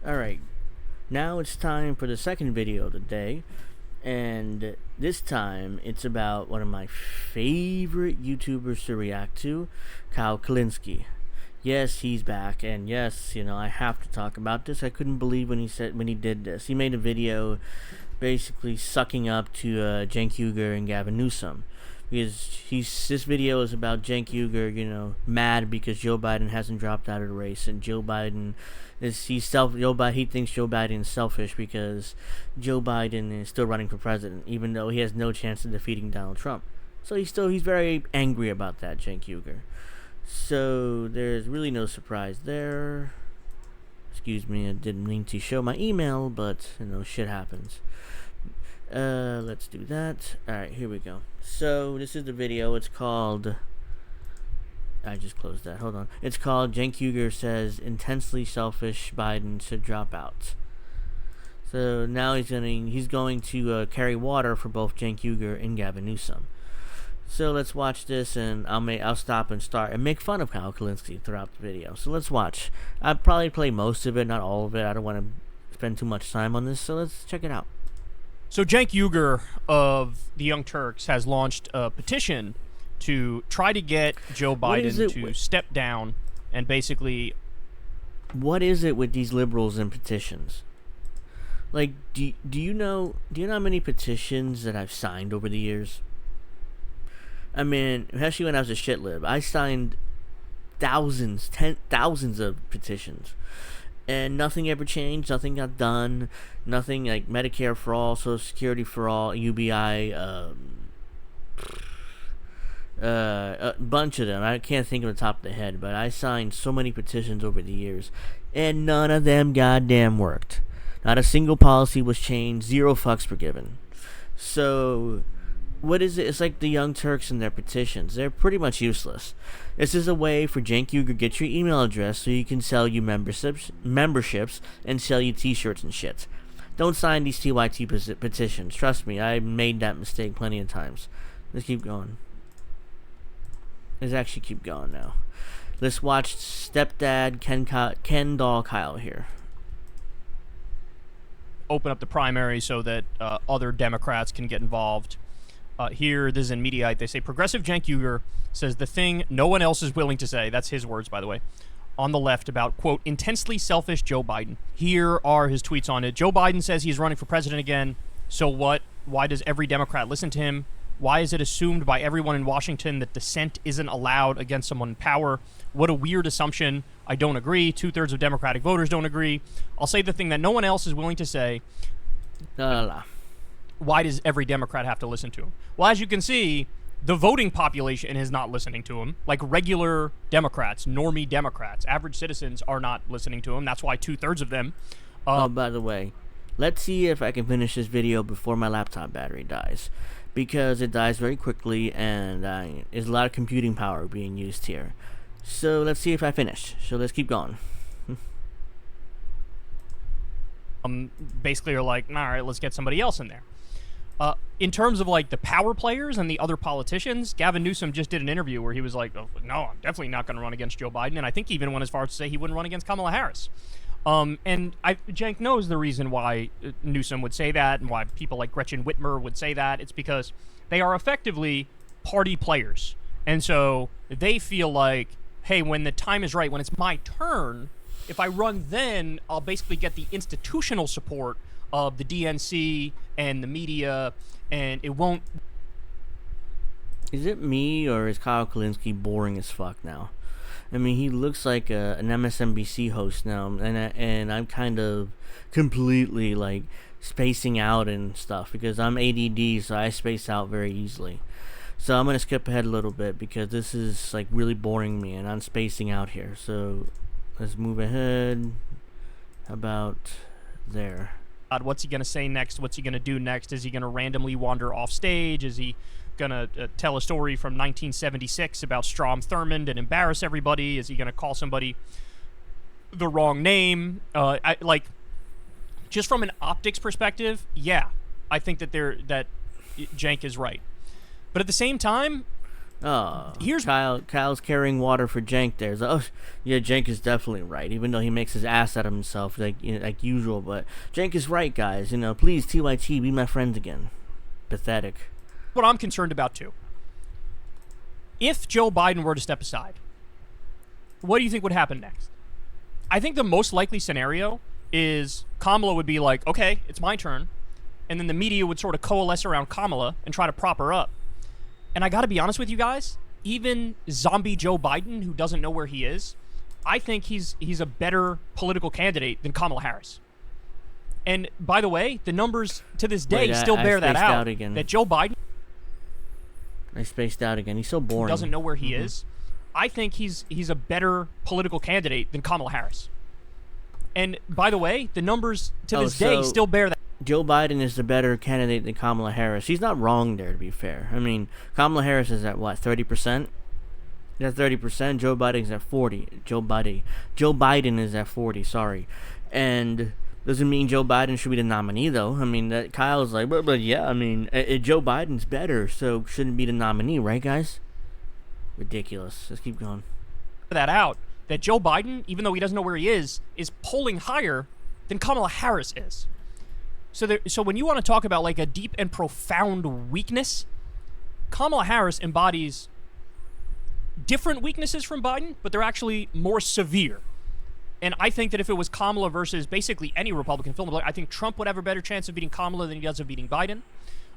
Alright, now it's time for the second video of the day, and this time it's about one of my favorite YouTubers to react to, Kulinski. Yes, he's back, and yes, I have to talk about this. I couldn't believe when he did this. He made a video basically sucking up to Cenk Uygur and Gavin Newsom. Because this video is about Cenk Uygur, mad because Joe Biden hasn't dropped out of the race, and he thinks Joe Biden is selfish because Joe Biden is still running for president, even though he has no chance of defeating Donald Trump. So he's very angry about that, Cenk Uygur. So there's really no surprise there. Excuse me, I didn't mean to show my email, but shit happens. Let's do that. Alright, here we go. So, this is the video. It's called... I just closed that. Hold on. It's called Cenk Uygur says intensely selfish Biden should drop out. So, now he's going to carry water for both Cenk Uygur and Gavin Newsom. So, let's watch this, and I'll stop and start and make fun of Kyle Kulinski throughout the video. So, let's watch. I'll probably play most of it, not all of it. I don't want to spend too much time on this, so let's check it out. So Cenk Uygur of the Young Turks has launched a petition to try to get Joe Biden to step down and basically... What is it with these liberals and petitions? Like, do you know how many petitions that I've signed over the years? I mean, especially when I was a shit lib, I signed thousands of petitions. And nothing ever changed. Nothing got done. Nothing like Medicare for all, Social Security for all, UBI, a bunch of them. I can't think of the top of the head, but I signed so many petitions over the years, and none of them goddamn worked. Not a single policy was changed. Zero fucks were given. So, what is it? It's like the Young Turks and their petitions. They're pretty much useless. This is a way for Cenk Uygur to get your email address so you can sell you memberships and sell you t-shirts and shit. Don't sign these TYT petitions. Trust me, I made that mistake plenty of times. Let's keep going. Let's actually keep going now. Let's watch stepdad Ken Doll Kyle here. Open up the primary so that other Democrats can get involved. Here, this is in Mediaite. They say, Progressive Cenk Uygur says the thing no one else is willing to say, that's his words, by the way, on the left about, quote, intensely selfish Joe Biden. Here are his tweets on it. Joe Biden says he's running for president again. So what? Why does every Democrat listen to him? Why is it assumed by everyone in Washington that dissent isn't allowed against someone in power? What a weird assumption. I don't agree. 2/3 of Democratic voters don't agree. I'll say the thing that no one else is willing to say. Why does every Democrat have to listen to him? Well, as you can see, the voting population is not listening to him. Like regular Democrats, normie Democrats, average citizens are not listening to him. That's why 2/3 of them... by the way, let's see if I can finish this video before my laptop battery dies. Because it dies very quickly, and there's a lot of computing power being used here. So let's see if I finish. So let's keep going. Basically are like, all right, let's get somebody else in there. In terms of like the power players and the other politicians, Gavin Newsom just did an interview where he was like, oh, no, I'm definitely not going to run against Joe Biden. And I think he even went as far as to say he wouldn't run against Kamala Harris. And Cenk knows the reason why Newsom would say that and why people like Gretchen Whitmer would say that. It's because they are effectively party players. And so they feel like, hey, when the time is right, when it's my turn, if I run then, I'll basically get the institutional support of the DNC and the media, and it won't... Is it me, or is Kyle Kulinski boring as fuck now? I mean, he looks like an MSNBC host now, and I'm kind of completely, like, spacing out and stuff, because I'm ADD, so I space out very easily. So I'm going to skip ahead a little bit, because this is, like, really boring me, and I'm spacing out here. So let's move ahead. How about there? What's he going to say next? What's he going to do next? Is he going to randomly wander off stage? Is he going to tell a story from 1976 about Strom Thurmond and embarrass everybody? Is he going to call somebody the wrong name? Just from an optics perspective, yeah, I think that Cenk is right. But at the same time, Oh, Here's Kyle's carrying water for Cenk there. Oh, yeah, Cenk is definitely right, even though he makes his ass out of himself like usual. But Cenk is right, guys. Please, TYT, be my friends again. Pathetic. what I'm concerned about, too. If Joe Biden were to step aside, what do you think would happen next? I think the most likely scenario is Kamala would be like, okay, it's my turn. And then the media would sort of coalesce around Kamala and try to prop her up. And I got to be honest with you guys, even zombie Joe Biden, who doesn't know where he is, I think he's a better political candidate than Kamala Harris. And by the way, the numbers to this day still bear that out. That Joe Biden... I spaced out again. He's so boring. Doesn't know where he is. I think he's a better political candidate than Kamala Harris. And by the way, the numbers to this day still bear that. Joe Biden is the better candidate than Kamala Harris. He's not wrong there, to be fair. I mean, Kamala Harris is at what, 30%? That's 30%. Joe Biden's at 40. Joe Biden is at 40. Sorry, and doesn't mean Joe Biden should be the nominee, though. I mean, that Kyle's like, but yeah, I mean, Joe Biden's better, so shouldn't be the nominee, right, guys? Ridiculous. Let's keep going. That out. That Joe Biden, even though he doesn't know where he is polling higher than Kamala Harris is. So when you want to talk about like a deep and profound weakness, Kamala Harris embodies different weaknesses from Biden, but they're actually more severe. And I think that if it was Kamala versus basically any Republican I think Trump would have a better chance of beating Kamala than he does of beating Biden.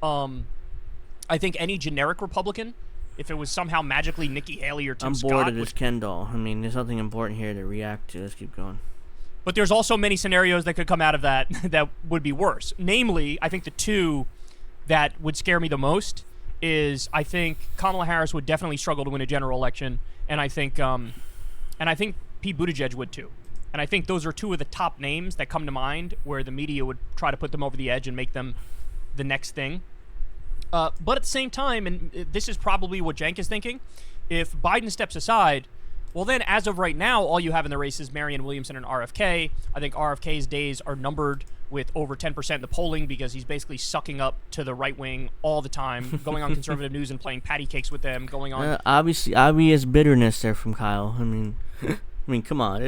I think any generic Republican, if it was somehow magically Nikki Haley or Tim Scott... I'm bored of this Ken doll. I mean, there's something important here to react to. Let's keep going. But there's also many scenarios that could come out of that that would be worse. Namely, I think the two that would scare me the most is I think Kamala Harris would definitely struggle to win a general election, and I think Pete Buttigieg would too. And I think those are two of the top names that come to mind where the media would try to put them over the edge and make them the next thing. But at the same time, and this is probably what Cenk is thinking, if Biden steps aside, well then, as of right now, all you have in the race is Marianne Williamson and RFK. I think RFK's days are numbered with over 10% in the polling because he's basically sucking up to the right wing all the time, going on conservative news and playing patty cakes with them, going on... obvious bitterness there from Kyle. I mean, come on.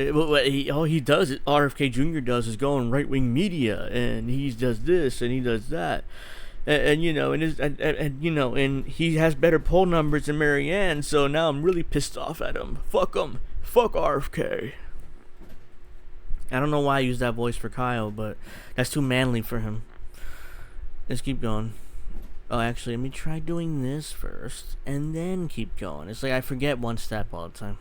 All he does, RFK Jr. does, is go on right-wing media, and he does this and he does that. And he has better poll numbers than Marianne, so now I'm really pissed off at him. Fuck him. Fuck RFK. I don't know why I use that voice for Kyle, but that's too manly for him. Let's keep going. Oh, actually, let me try doing this first, and then keep going. It's like I forget one step all the time.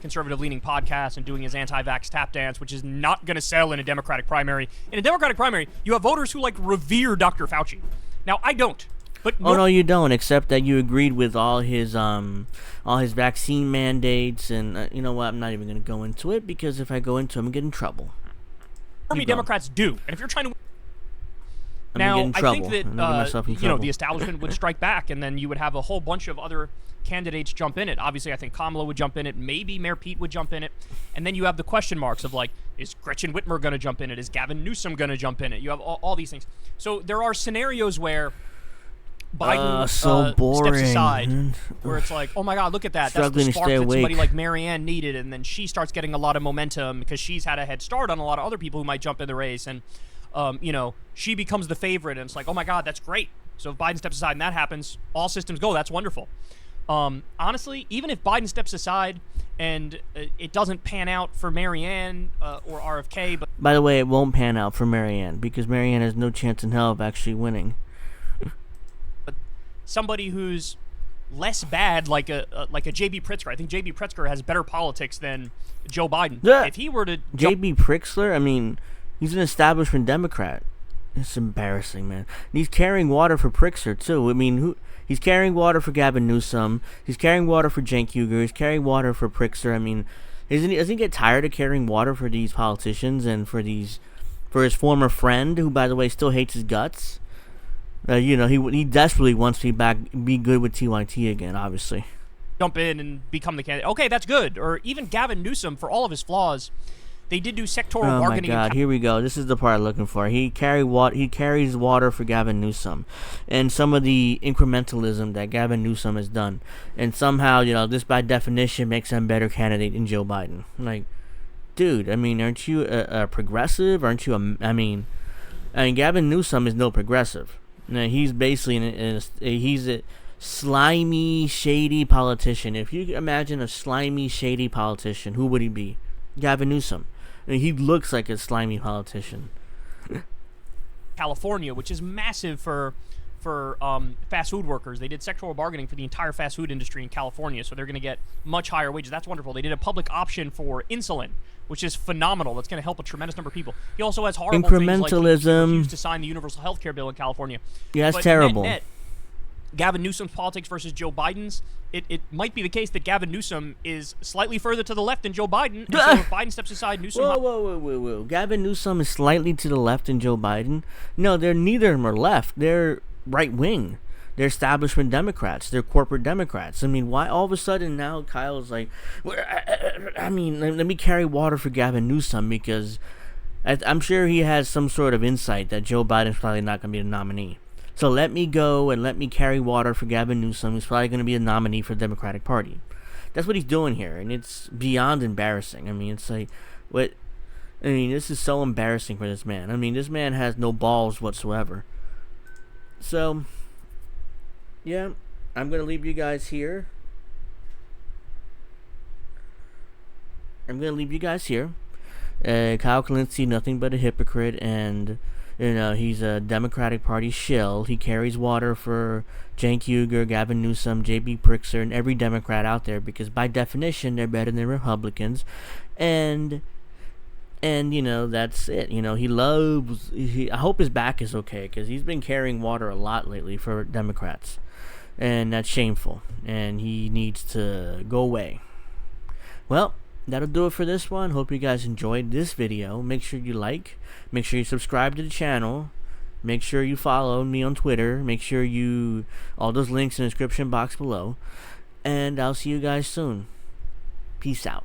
Conservative-leaning podcast and doing his anti-vax tap dance, which is not going to sell in a Democratic primary. In a Democratic primary, you have voters who revere Dr. Fauci. Now, I don't. But no, you don't. Except that you agreed with all his vaccine mandates, and you know what? I'm not even going to go into it because if I go into it, I'm going to get in trouble. Army Democrats do, and if you're trying to. I think that the establishment would strike back, and then you would have a whole bunch of other candidates jump in it. Obviously, I think Kamala would jump in it. Maybe Mayor Pete would jump in it. And then you have the question marks of is Gretchen Whitmer going to jump in it? Is Gavin Newsom going to jump in it? You have all these things. So there are scenarios where Biden steps aside, where it's like, oh my God, look at that. That's the spark that somebody like Marianne needed. And then she starts getting a lot of momentum because she's had a head start on a lot of other people who might jump in the race. And, she becomes the favorite. And it's like, oh my God, that's great. So if Biden steps aside and that happens, all systems go. That's wonderful. Honestly, even if Biden steps aside and it doesn't pan out for Marianne or RFK, but by the way, it won't pan out for Marianne because Marianne has no chance in hell of actually winning. But somebody who's less bad, like a J.B. Pritzker. I think J.B. Pritzker has better politics than Joe Biden. Yeah. If he were to J.B. Pritzker, I mean, he's an establishment Democrat. It's embarrassing, man. And he's carrying water for Pritzker too. I mean, he's carrying water for Gavin Newsom. He's carrying water for Cenk Uygur. He's carrying water for Pritzker. I mean, doesn't he get tired of carrying water for these politicians and for his former friend, who, by the way, still hates his guts? He desperately wants to be good with TYT again, obviously. Jump in and become the candidate. Okay, that's good. Or even Gavin Newsom, for all of his flaws, They did do sectoral Oh my bargaining. God! Here we go. This is the part I'm looking for. He carries water for Gavin Newsom, and some of the incrementalism that Gavin Newsom has done, and somehow this by definition makes him a better candidate than Joe Biden. Like, dude, I mean, aren't you a progressive? Aren't you a? I mean, Gavin Newsom is no progressive. Now, he's basically he's a slimy, shady politician. If you imagine a slimy, shady politician, who would he be? Gavin Newsom. He looks like a slimy politician. California, which is massive for fast food workers. They did sectoral bargaining for the entire fast food industry in California, so they're going to get much higher wages. That's wonderful. They did a public option for insulin, which is phenomenal. That's going to help a tremendous number of people. He also has horrible things like he refused to sign the universal health care bill in California. Yeah, that's terrible. Net, Gavin Newsom's politics versus Joe Biden's, it might be the case that Gavin Newsom is slightly further to the left than Joe Biden, and so if Biden steps aside, Newsom... Whoa. Gavin Newsom is slightly to the left than Joe Biden? No, neither of them are left. They're right-wing. They're establishment Democrats. They're corporate Democrats. I mean, why all of a sudden now Kyle's like, I mean, let me carry water for Gavin Newsom because I'm sure he has some sort of insight that Joe Biden's probably not going to be the nominee. So let me go and let me carry water for Gavin Newsom, who's probably going to be a nominee for the Democratic Party. That's what he's doing here, and it's beyond embarrassing. I mean, it's like, this is so embarrassing for this man. I mean, this man has no balls whatsoever. So, yeah, I'm going to leave you guys here. Kyle Kulinski, nothing but a hypocrite, and... he's a Democratic Party shill. He carries water for Cenk Uygur, Gavin Newsom, J.B. Pritzker, and every Democrat out there because by definition they're better than Republicans. And that's it. I hope his back is okay because he's been carrying water a lot lately for Democrats. And that's shameful. And he needs to go away. Well, that'll do it for this one. Hope you guys enjoyed this video. Make sure you like. Make sure you subscribe to the channel. Make sure you follow me on Twitter. Make sure all those links in the description box below. And I'll see you guys soon. Peace out.